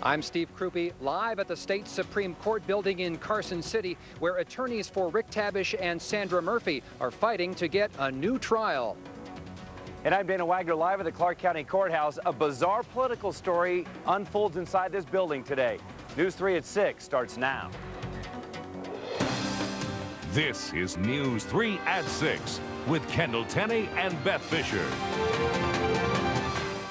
I'm Steve Crupi, live at the state Supreme Court building in Carson City, where attorneys for Rick Tabish and Sandra Murphy are fighting to get a new trial. And I'm Wagner, live at the Clark County Courthouse. A bizarre political story unfolds inside this building today. News 3 at 6 starts now. This is News 3 at 6 with Kendall, Tenney, and Beth Fisher.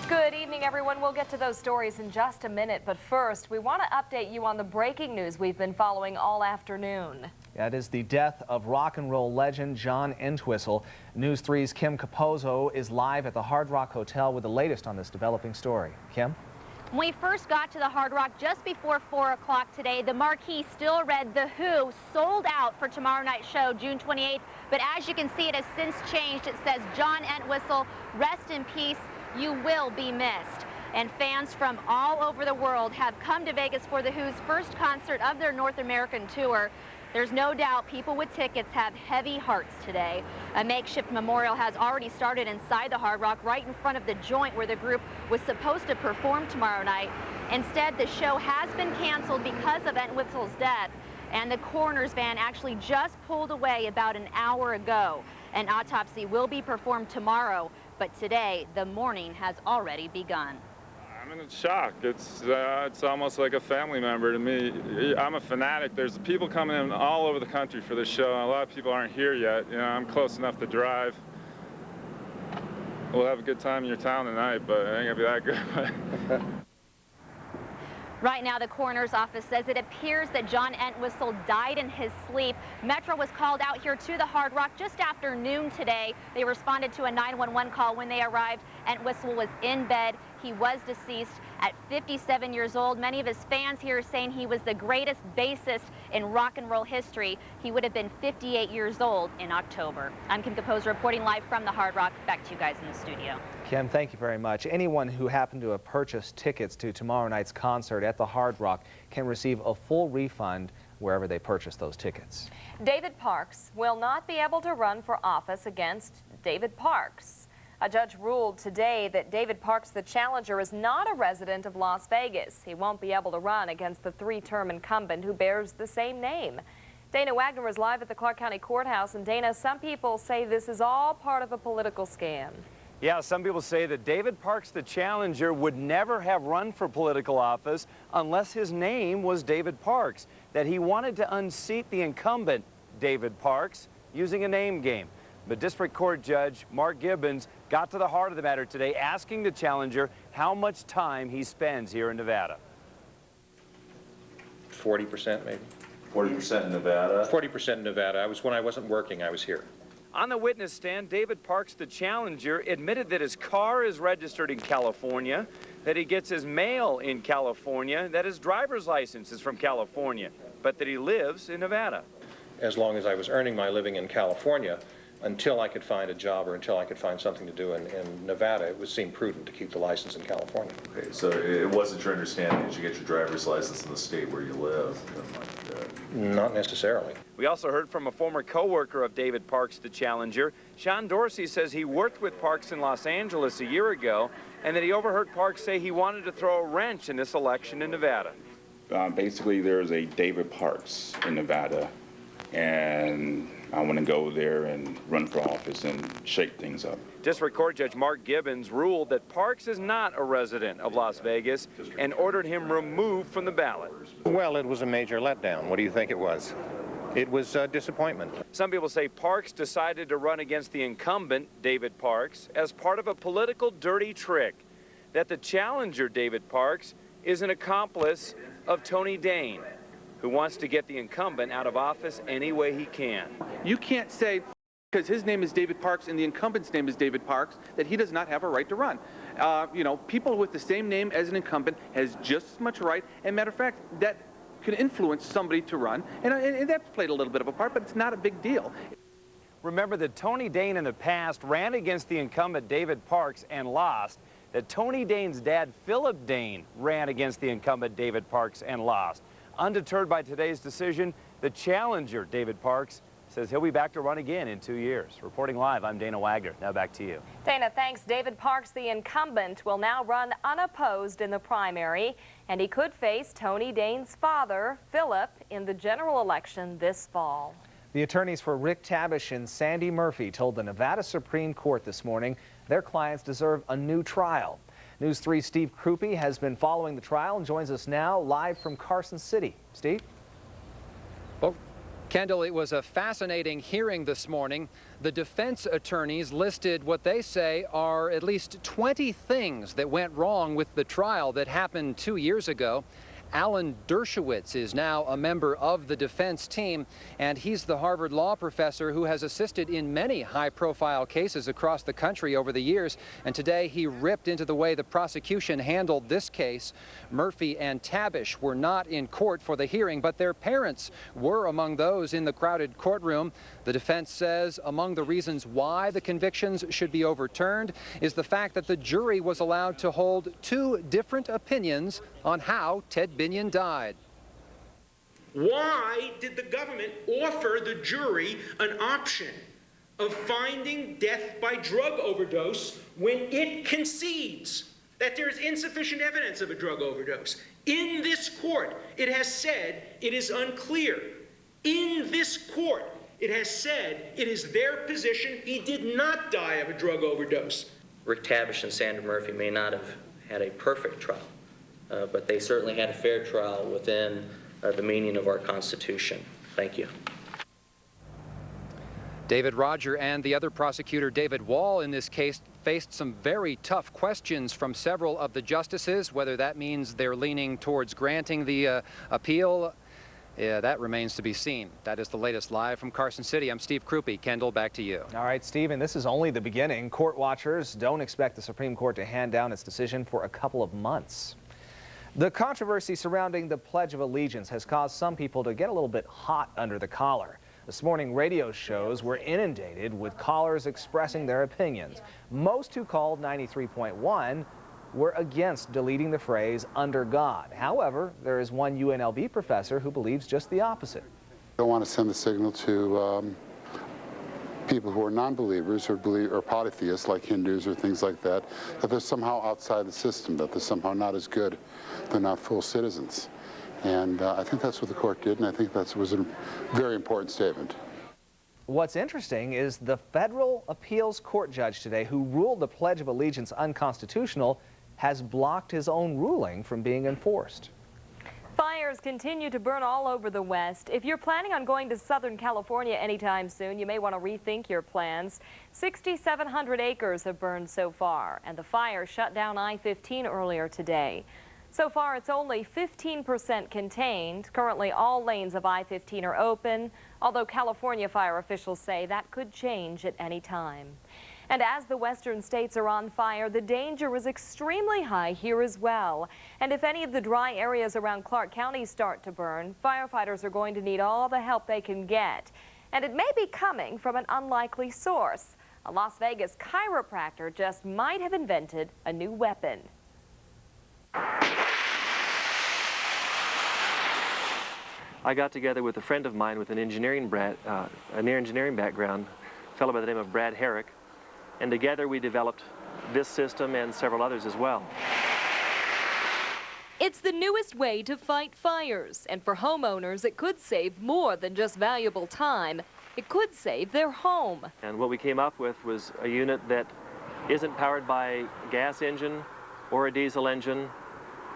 Good evening, everyone. We'll get to those stories in just a minute, but first, we want to update you on the breaking news we've been following all afternoon. That is the death of rock and roll legend John Entwistle. News 3's Kim Capozzo is live at the Hard Rock Hotel with the latest on this developing story. Kim? When we first got to the Hard Rock just before 4 o'clock today, the marquee still read The Who, sold out for tomorrow night's show, June 28th. But as you can see, it has since changed. It says, John Entwistle, rest in peace. You will be missed. And fans from all over the world have come to Vegas for The Who's first concert of their North American tour. There's no doubt people with tickets have heavy hearts today. A makeshift memorial has already started inside the Hard Rock, right in front of the joint where the group was supposed to perform tomorrow night. Instead, the show has been canceled because of Entwistle's death, and the coroner's van actually just pulled away about an hour ago. An autopsy will be performed tomorrow, but today the mourning has already begun. I'm in shock. It's almost like a family member to me. I'm a fanatic. There's people coming in all over the country for this show. A lot of people aren't here yet. You know, I'm close enough to drive. We'll have a good time in your town tonight, but it ain't gonna be that good. Right now, the coroner's office says it appears that John Entwistle died in his sleep. Metro was called out here to the Hard Rock just after noon today. They responded to a 911 call when they arrived. Entwistle was in bed. He was deceased at 57 years old. Many of his fans here are saying he was the greatest bassist in rock and roll history. He would have been 58 years old in October. I'm Kim Capozzo reporting live from the Hard Rock. Back to you guys in the studio. Kim, thank you very much. Anyone who happened to have purchased tickets to tomorrow night's concert at the Hard Rock can receive a full refund wherever they purchase those tickets. David Parks will not be able to run for office against David Parks. A judge ruled today that David Parks, the challenger, is not a resident of Las Vegas. He won't be able to run against the three-term incumbent who bears the same name. Dana Wagner is live at the Clark County Courthouse. And Dana, some people say this is all part of a political scam. Yeah, some people say that David Parks, the challenger, would never have run for political office unless his name was David Parks, that he wanted to unseat the incumbent, David Parks, using a name game. But District Court Judge Mark Gibbons got to the heart of the matter today, asking the challenger how much time he spends here in Nevada. 40% maybe. 40% in Nevada? 40% in Nevada. When I wasn't working, I was here. On the witness stand, David Parks, the challenger, admitted that his car is registered in California, that he gets his mail in California, that his driver's license is from California, but that he lives in Nevada. As long as I was earning my living in California, until I could find a job or until I could find something to do in Nevada, it would seem prudent to keep the license in California. Okay, so it wasn't your understanding that you get your driver's license in the state where you live? Not necessarily. We also heard from a former co-worker of David Parks, the challenger. Sean Dorsey says he worked with Parks in Los Angeles a year ago and that he overheard Parks say he wanted to throw a wrench in this election in Nevada. Basically, there's a David Parks in Nevada, and I want to go there and run for office and shake things up. District Court Judge Mark Gibbons ruled that Parks is not a resident of Las Vegas and ordered him removed from the ballot. Well, it was a major letdown. What do you think it was? It was a disappointment. Some people say Parks decided to run against the incumbent, David Parks, as part of a political dirty trick, that the challenger, David Parks, is an accomplice of Tony Dane, who wants to get the incumbent out of office any way he can. You can't say, because his name is David Parks and the incumbent's name is David Parks, that he does not have a right to run. You know, people with the same name as an incumbent has just as much right, and matter of fact, that can influence somebody to run, and that's played a little bit of a part, but it's not a big deal. Remember that Tony Dane in the past ran against the incumbent David Parks and lost, that Tony Dane's dad, Philip Dane, ran against the incumbent David Parks and lost. Undeterred by today's decision, the challenger, David Parks, says he'll be back to run again in 2 years. Reporting live, I'm Dana Wagner. Now back to you. Dana, thanks. David Parks, the incumbent, will now run unopposed in the primary, and he could face Tony Dane's father, Philip, in the general election this fall. The attorneys for Rick Tabish and Sandy Murphy told the Nevada Supreme Court this morning their clients deserve a new trial. News 3's Steve Crupi has been following the trial and joins us now live from Carson City. Steve? Well, Kendall, it was a fascinating hearing this morning. The defense attorneys listed what they say are at least 20 things that went wrong with the trial that happened 2 years ago. Alan Dershowitz is now a member of the defense team, and he's the Harvard law professor who has assisted in many high-profile cases across the country over the years. And today he ripped into the way the prosecution handled this case. Murphy and Tabish were not in court for the hearing, but their parents were among those in the crowded courtroom. The defense says among the reasons why the convictions should be overturned is the fact that the jury was allowed to hold two different opinions on how Ted Binion died. Why did the government offer the jury an option of finding death by drug overdose when it concedes that there is insufficient evidence of a drug overdose? In this court, it has said it is unclear. In this court, it has said it is their position he did not die of a drug overdose. Rick Tabish and Sandra Murphy may not have had a perfect trial, but they certainly had a fair trial within the meaning of our Constitution. Thank you. David Roger and the other prosecutor, David Wall, in this case faced some very tough questions from several of the justices. Whether that means they're leaning towards granting the appeal, that remains to be seen. That is the latest live from Carson City. I'm Steve Crupi. Kendall, back to you. All right, Steve, and this is only the beginning. Court watchers don't expect the Supreme Court to hand down its decision for a couple of months. The controversy surrounding the Pledge of Allegiance has caused some people to get a little bit hot under the collar. This morning, radio shows were inundated with callers expressing their opinions. Most who called 93.1 were against deleting the phrase "under God." However, there is one UNLV professor who believes just the opposite. I don't want to send the signal to people who are non-believers or polytheists like Hindus or things like that, that they're somehow outside the system, that they're somehow not as good, they're not full citizens. And I think that's what the court did, and I think that was a very important statement. What's interesting is the federal appeals court judge today who ruled the Pledge of Allegiance unconstitutional has blocked his own ruling from being enforced. Fires continue to burn all over the West. If you're planning on going to Southern California anytime soon, you may want to rethink your plans. 6,700 acres have burned so far, and the fire shut down I-15 earlier today. So far, it's only 15% contained. Currently, all lanes of I-15 are open, although California fire officials say that could change at any time. And as the western states are on fire, the danger is extremely high here as well. And if any of the dry areas around Clark County start to burn, firefighters are going to need all the help they can get. And it may be coming from an unlikely source. A Las Vegas chiropractor just might have invented a new weapon. I got together with a friend of mine with an engineering background, a fellow by the name of Brad Herrick, and together we developed this system and several others as well. It's the newest way to fight fires, and for homeowners it could save more than just valuable time. It could save their home. And what we came up with was a unit that isn't powered by a gas engine or a diesel engine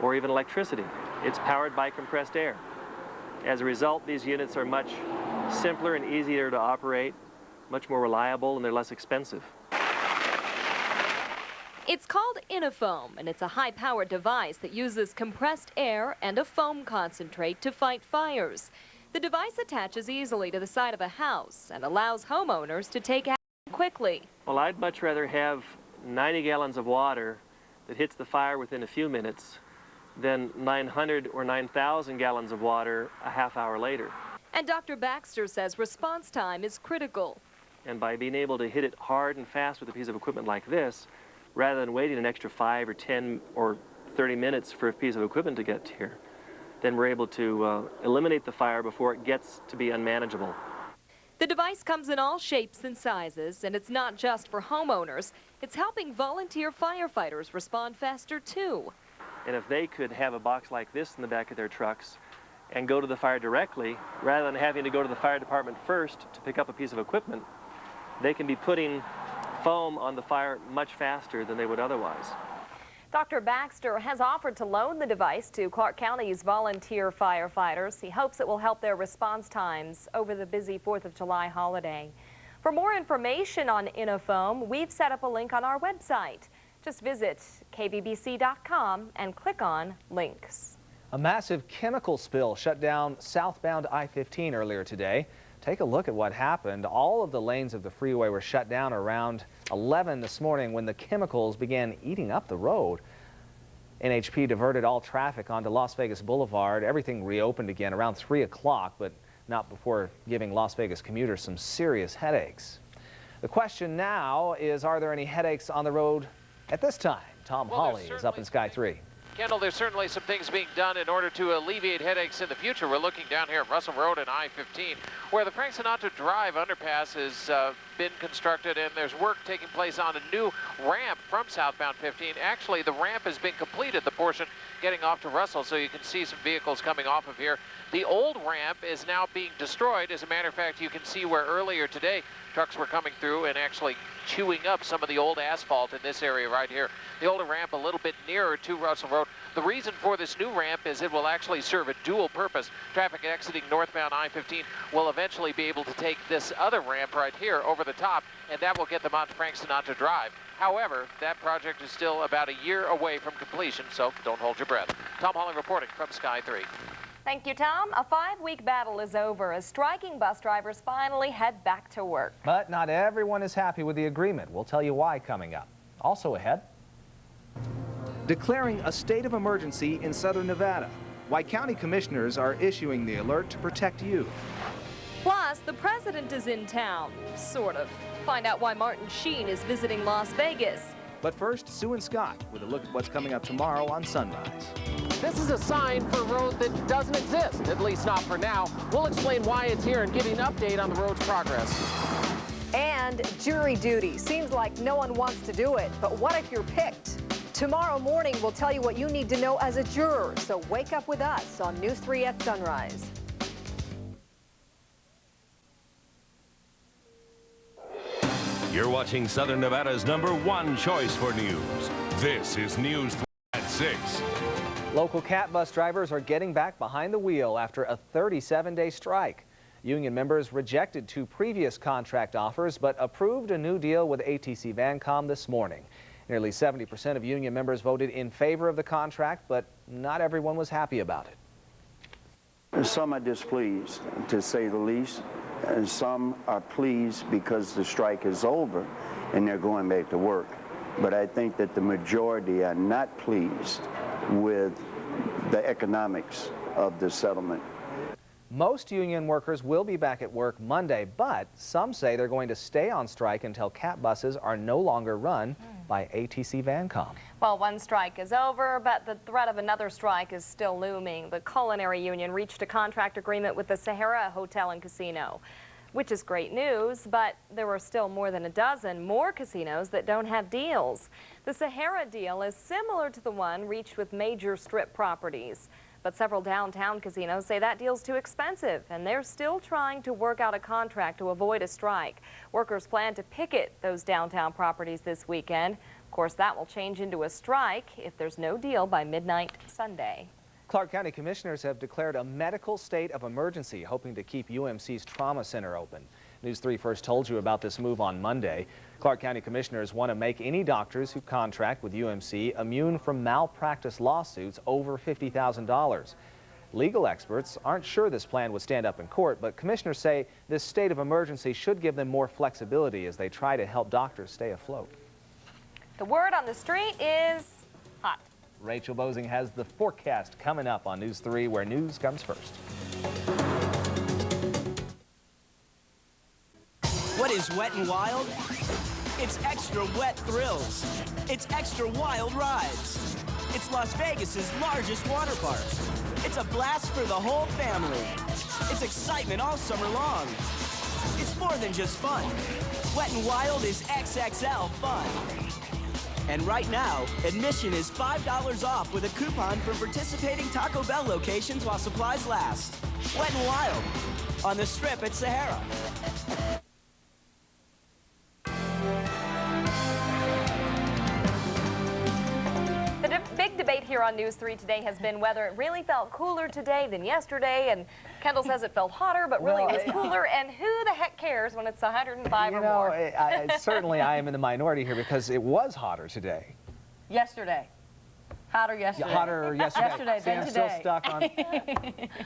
or even electricity. It's powered by compressed air. As a result, these units are much simpler and easier to operate, much more reliable, and they're less expensive. It's called Inofoam, and it's a high-powered device that uses compressed air and a foam concentrate to fight fires. The device attaches easily to the side of a house and allows homeowners to take action quickly. Well, I'd much rather have 90 gallons of water that hits the fire within a few minutes than 900 or 9,000 gallons of water a half hour later. And Dr. Baxter says response time is critical. And by being able to hit it hard and fast with a piece of equipment like this, rather than waiting an extra 5 or 10 or 30 minutes for a piece of equipment to get here, then we're able to eliminate the fire before it gets to be unmanageable. The device comes in all shapes and sizes, and it's not just for homeowners. It's helping volunteer firefighters respond faster, too. And if they could have a box like this in the back of their trucks and go to the fire directly, rather than having to go to the fire department first to pick up a piece of equipment, they can be putting foam on the fire much faster than they would otherwise. Dr. Baxter has offered to loan the device to Clark County's volunteer firefighters. He hopes it will help their response times over the busy 4th of July holiday. For more information on InnoFoam, we've set up a link on our website. Just visit kvbc.com and click on links. A massive chemical spill shut down southbound I-15 earlier today. Take a look at what happened. All of the lanes of the freeway were shut down around 11 this morning when the chemicals began eating up the road. NHP diverted all traffic onto Las Vegas Boulevard. Everything reopened again around 3 o'clock, but not before giving Las Vegas commuters some serious headaches. The question now is, are there any headaches on the road at this time? Tom Hawley is up in Sky 3. Kendall, there's certainly some things being done in order to alleviate headaches in the future. We're looking down here at Russell Road and I-15, where the Frank Sinatra Drive underpass has been constructed, and there's work taking place on a new ramp from southbound 15. Actually, the ramp has been completed, the portion getting off to Russell, so you can see some vehicles coming off of here. The old ramp is now being destroyed. As a matter of fact, you can see where earlier today trucks were coming through and actually chewing up some of the old asphalt in this area right here. The older ramp a little bit nearer to Russell Road. The reason for this new ramp is it will actually serve a dual purpose. Traffic exiting northbound I-15 will eventually be able to take this other ramp right here over the top, and that will get them onto Frank Sinatra Drive. However, that project is still about a year away from completion, so don't hold your breath. Tom Hawley reporting from Sky 3. Thank you, Tom. A 5-week battle is over as striking bus drivers finally head back to work. But not everyone is happy with the agreement. We'll tell you why coming up. Also ahead, declaring a state of emergency in southern Nevada. Why county commissioners are issuing the alert to protect you. Plus, the president is in town, sort of. Find out why Martin Sheen is visiting Las Vegas. But first, Sue and Scott with a look at what's coming up tomorrow on Sunrise. This is a sign for a road that doesn't exist, at least not for now. We'll explain why it's here and give you an update on the road's progress. And jury duty. Seems like no one wants to do it, but what if you're picked? Tomorrow morning, we'll tell you what you need to know as a juror, so wake up with us on News 3 at Sunrise. You're watching Southern Nevada's #1 choice for news. This is News 3 at 6. Local cat bus drivers are getting back behind the wheel after a 37-day strike. Union members rejected 2 previous contract offers, but approved a new deal with ATC Vancom this morning. Nearly 70% of union members voted in favor of the contract, but not everyone was happy about it. Some are displeased, to say the least, and some are pleased because the strike is over and they're going back to work. But I think that the majority are not pleased with the economics of the settlement. Most union workers will be back at work Monday, but some say they're going to stay on strike until cat buses are no longer run by ATC Vancom. Well, one strike is over, but the threat of another strike is still looming. The culinary union reached a contract agreement with the Sahara Hotel and Casino, which is great news, but there are still more than a dozen more casinos that don't have deals. The Sahara deal is similar to the one reached with major strip properties. But several downtown casinos say that deal's too expensive, and they're still trying to work out a contract to avoid a strike. Workers plan to picket those downtown properties this weekend. Of course, that will change into a strike if there's no deal by midnight Sunday. Clark County commissioners have declared a medical state of emergency, hoping to keep UMC's trauma center open. News 3 first told you about this move on Monday. Clark County commissioners want to make any doctors who contract with UMC immune from malpractice lawsuits over $50,000. Legal experts aren't sure this plan would stand up in court, but commissioners say this state of emergency should give them more flexibility as they try to help doctors stay afloat. The word on the street is hot. Rachel Boesing has the forecast coming up on News 3, where news comes first. What is wet and wild? It's extra wet thrills. It's extra wild rides. It's Las Vegas's largest water park. It's a blast for the whole family. It's excitement all summer long. It's It's more than just fun. Wet n Wild is XXL fun. And right now, admission is $5 off with a coupon from participating Taco Bell locations while supplies last. Wet n Wild, on the Strip at Sahara. The big debate here on News 3 today has been whether it really felt cooler today than yesterday, and Kendall says it felt hotter, but really it was cooler, and who the heck cares when it's 105 or more? Certainly I am in the minority here because it was hotter today. Yesterday. Hotter yesterday. Hotter yesterday. Yesterday than today. Still stuck on.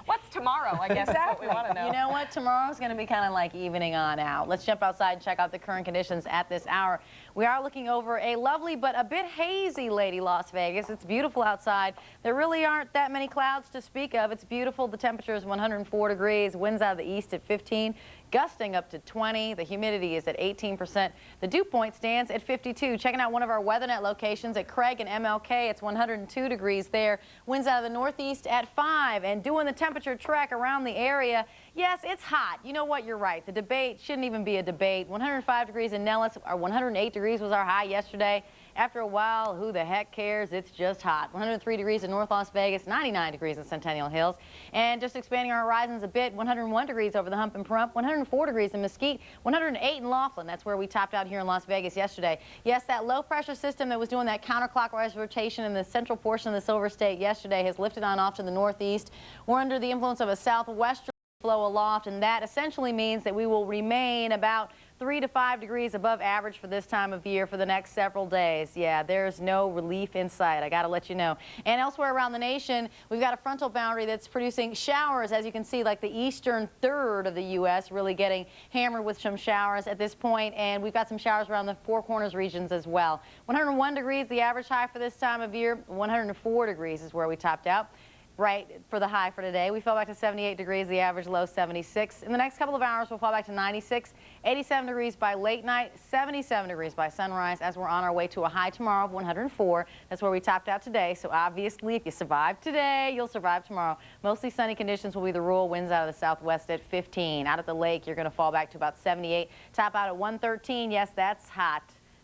What's tomorrow, I guess, is what we want to know. You know what? Tomorrow's going to be kind of like evening on out. Let's jump outside and check out the current conditions at this hour. We are looking over a lovely but a bit hazy Lady Las Vegas. It's beautiful outside. There really aren't that many clouds to speak of. It's beautiful. The temperature is 104 degrees. Winds out of the east at 15. Gusting up to 20. The humidity is at 18%. The dew point stands at 52. Checking out one of our WeatherNet locations at Craig and MLK. It's 102 degrees there. Winds out of the northeast at 5. And doing the temperature trek around the area, yes, it's hot. You know what? You're right. The debate shouldn't even be a debate. 105 degrees in Nellis. Our 108 degrees was our high yesterday. After a while, who the heck cares? It's just hot. 103 degrees in North Las Vegas, 99 degrees in Centennial Hills. And just expanding our horizons a bit, 101 degrees over the hump in Pahrump, 104 degrees in Mesquite, 108 in Laughlin. That's where we topped out here in Las Vegas yesterday. Yes, that low pressure system that was doing that counterclockwise rotation in the central portion of the Silver State yesterday has lifted on off to the northeast. We're under the influence of a southwesterly flow aloft, and that essentially means that we will remain about 3 to 5 degrees above average for this time of year for the next several days. Yeah, there's no relief in sight. I got to let you know. And elsewhere around the nation, we've got a frontal boundary that's producing showers, as you can see, like the eastern third of the U.S. really getting hammered with some showers at this point. And we've got some showers around the Four Corners regions as well. 101 degrees, the average high for this time of year. 104 degrees is where we topped out. Right for the high for today. We fell back to 78 degrees, the average low 76. In the next couple of hours, we'll fall back to 96, 87 degrees by late night, 77 degrees by sunrise as we're on our way to a high tomorrow of 104. That's where we topped out today. So obviously, if you survive today, you'll survive tomorrow. Mostly sunny conditions will be the rule. Winds out of the southwest at 15. Out at the lake, you're going to fall back to about 78. Top out at 113. Yes, that's hot.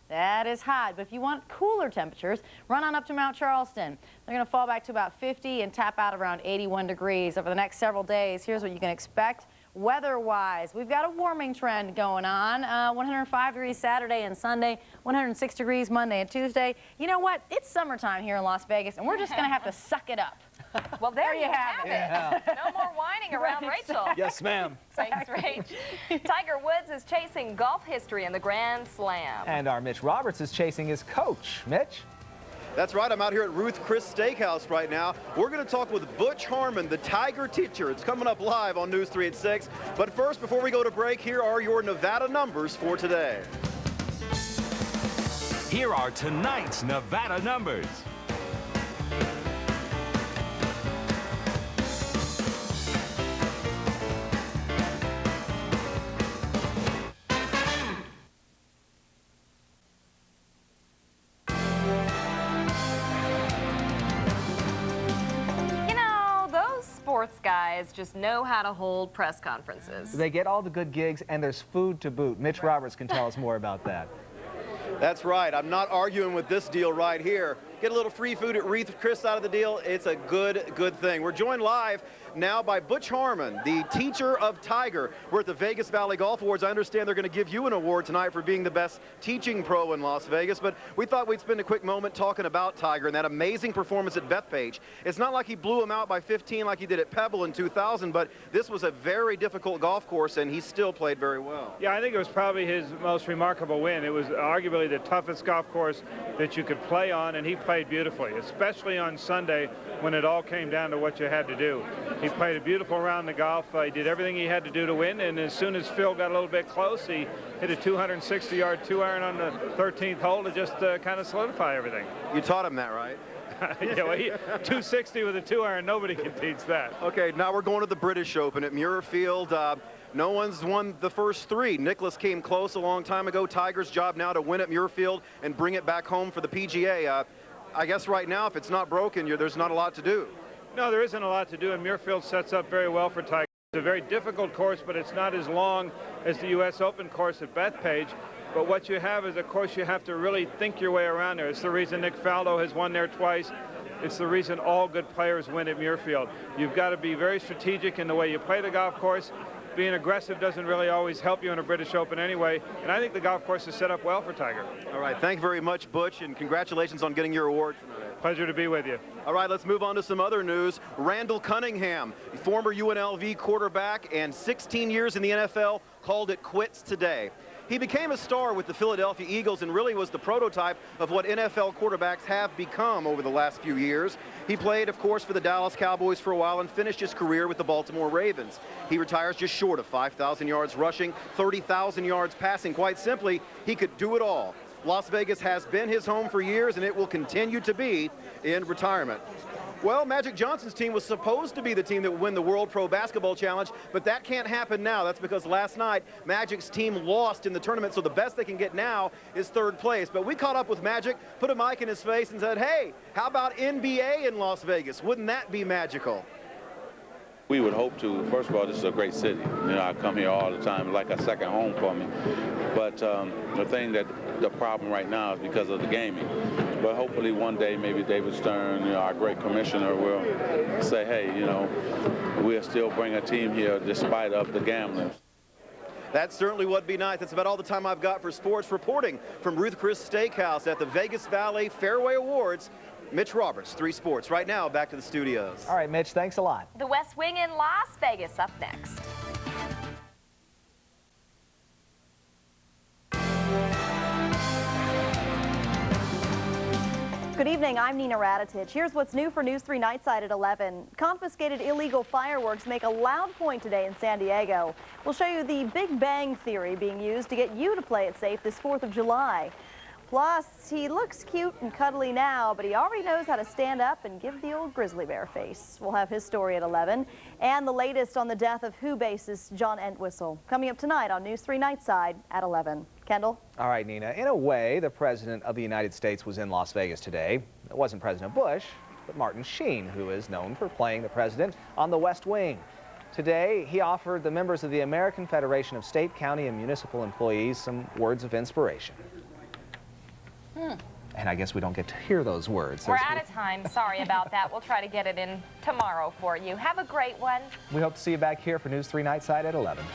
That is hot, but if you want cooler temperatures, run on up to Mount Charleston. They're going to fall back to about 50 and tap out around 81 degrees over the next several days. Here's what you can expect weather-wise. We've got a warming trend going on. 105 degrees Saturday and Sunday, 106 degrees Monday and Tuesday. You know what? It's summertime here in Las Vegas, and we're just going to have to suck it up. Well, there you have it. Yeah. No more whining around Rachel. Yes, ma'am. Thanks, Rach. Tiger Woods is chasing golf history in the Grand Slam. And our Mitch Roberts is chasing his coach. Mitch? That's right. I'm out here at Ruth Chris Steakhouse right now. We're going to talk with Butch Harmon, the Tiger teacher. It's coming up live on News 3 at 6. But first, before we go to break, here are your Nevada numbers for today. Here are tonight's Nevada numbers. Sports guys just know how to hold press conferences. They get all the good gigs, and there's food to boot. Mitch Roberts can tell us more about that. That's right. I'm not arguing with this deal right here. Get a little free food at Ruth Chris out of the deal. It's a good thing. We're joined live now by Butch Harmon, the teacher of Tiger. We're at the Vegas Valley Golf Awards. I understand they're going to give you an award tonight for being the best teaching pro in Las Vegas, but we thought we'd spend a quick moment talking about Tiger and that amazing performance at Bethpage. It's not like he blew him out by 15 like he did at Pebble in 2000, but this was a very difficult golf course, and he still played very well. Yeah, I think it was probably his most remarkable win. It was arguably the toughest golf course that you could play on, and he played beautifully, especially on Sunday when it all came down to what you had to do. He played a beautiful round of golf. He did everything he had to do to win, and as soon as Phil got a little bit close, he hit a 260-yard 2-iron on the 13th hole to just kind of solidify everything. You taught him that, right? Yeah, well, 260 with a 2-iron, nobody can teach that. Okay, now we're going to the British Open at Muirfield. No one's won the first three. Nicklaus came close a long time ago. Tiger's job now to win at Muirfield and bring it back home for the PGA. I guess right now, if it's not broken, there's not a lot to do. No, there isn't a lot to do, and Muirfield sets up very well for Tiger. It's a very difficult course, but it's not as long as the U.S. Open course at Bethpage. But what you have is a course you have to really think your way around there. It's the reason Nick Faldo has won there twice. It's the reason all good players win at Muirfield. You've got to be very strategic in the way you play the golf course. Being aggressive doesn't really always help you in a British Open anyway, and I think the golf course is set up well for Tiger. All right, thank you very much, Butch, and congratulations on getting your award tonight. Pleasure to be with you. All right, let's move on to some other news. Randall Cunningham, former UNLV quarterback and 16 years in the NFL, called it quits today. He became a star with the Philadelphia Eagles and really was the prototype of what NFL quarterbacks have become over the last few years. He played, of course, for the Dallas Cowboys for a while and finished his career with the Baltimore Ravens. He retires just short of 5,000 yards rushing, 30,000 yards passing. Quite simply, he could do it all. Las Vegas has been his home for years, and it will continue to be in retirement. Well, Magic Johnson's team was supposed to be the team that would win the World Pro Basketball Challenge, but that can't happen now. That's because last night, Magic's team lost in the tournament, so the best they can get now is third place. But we caught up with Magic, put a mic in his face, and said, hey, how about NBA in Las Vegas? Wouldn't that be magical? We would hope to. First of all, this is a great city. You know, I come here all the time, like a second home for me. But the problem right now is because of the gaming. But hopefully one day, maybe David Stern, you know, our great commissioner, will say, hey, you know, we'll still bring a team here despite of the gambling. That certainly would be nice. That's about all the time I've got for sports. Reporting from Ruth Chris Steakhouse at the Vegas Valley Fairway Awards, Mitch Roberts, 3 Sports. Right now, back to the studios. All right, Mitch, thanks a lot. The West Wing in Las Vegas up next. Good evening, I'm Nina Raditich. Here's what's new for News 3 Nightside at 11. Confiscated illegal fireworks make a loud point today in San Diego. We'll show you the Big Bang Theory being used to get you to play it safe this 4th of July. Plus, he looks cute and cuddly now, but he already knows how to stand up and give the old grizzly bear face. We'll have his story at 11. And the latest on the death of Who bassist John Entwistle. Coming up tonight on News 3 Nightside at 11. Kendall? All right, Nina. In a way, the President of the United States was in Las Vegas today. It wasn't President Bush, but Martin Sheen, who is known for playing the president on the West Wing. Today, he offered the members of the American Federation of State, County, and Municipal Employees some words of inspiration. And I guess we don't get to hear those words. We're out of time. Sorry about that. We'll try to get it in tomorrow for you. Have a great one. We hope to see you back here for News 3 Nightside at 11.